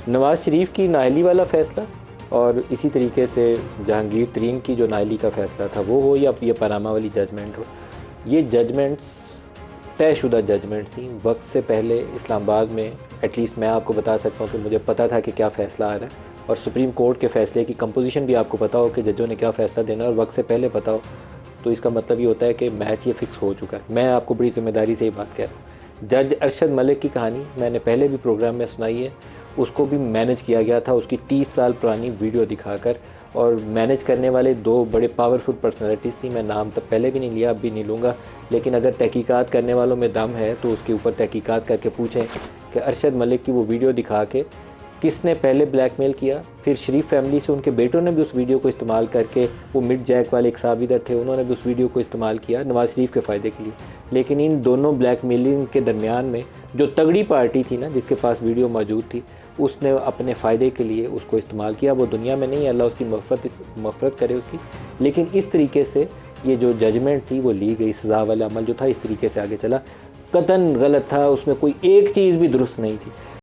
नवाज़ शरीफ की नाअहली वाला फ़ैसला और इसी तरीके से जहांगीर तरीन की जो नाअहली का फ़ैसला था वो हो या ये पनामा वाली जजमेंट हो, ये जजमेंट्स तयशुदा जजमेंट थी। वक्त से पहले इस्लामाबाद में एटलीस्ट मैं आपको बता सकता हूँ कि मुझे पता था कि क्या फ़ैसला आ रहा है, और सुप्रीम कोर्ट के फ़ैसले की कंपोजिशन भी आपको पता हो कि जजों ने क्या फ़ैसला देना है और वक्त से पहले पता हो, तो इसका मतलब ये होता है कि मैच ये फ़िक्स हो चुका है। मैं आपको बड़ी ज़िम्मेदारी से ये बात कह रहा हूँ। जज अरशद मलिक की कहानी मैंने पहले भी प्रोग्राम में सुनाई है, उसको भी मैनेज किया गया था उसकी 30 साल पुरानी वीडियो दिखाकर, और मैनेज करने वाले दो बड़े पावरफुल पर्सनैलिटीज़ थी। मैं नाम तब पहले भी नहीं लिया, अब भी नहीं लूँगा, लेकिन अगर तहकीकात करने वालों में दम है तो उसके ऊपर तहकीकात करके पूछें कि अरशद मलिक की वो वीडियो दिखा के किसने पहले ब्लैकमेल किया। फिर शरीफ फैमिली से उनके बेटों ने भी उस वीडियो को इस्तेमाल करके, वो मिड जैक वाले एक साहब इधर थे, उन्होंने भी उस वीडियो को इस्तेमाल किया नवाज़ शरीफ के फ़ायदे के लिए। लेकिन इन दोनों ब्लैकमेलिंग के दरमियान में जो तगड़ी पार्टी थी ना, जिसके पास वीडियो मौजूद थी, उसने अपने फ़ायदे के लिए उसको इस्तेमाल किया। वो दुनिया में नहीं, अल्लाह उसकी मग़फ़िरत करे उसकी। लेकिन इस तरीके से ये जो जजमेंट थी वो ली गई, सज़ा वाला अमल जो था इस तरीके से आगे चला, कतन गलत था, उसमें कोई एक चीज़ भी दुरुस्त नहीं थी।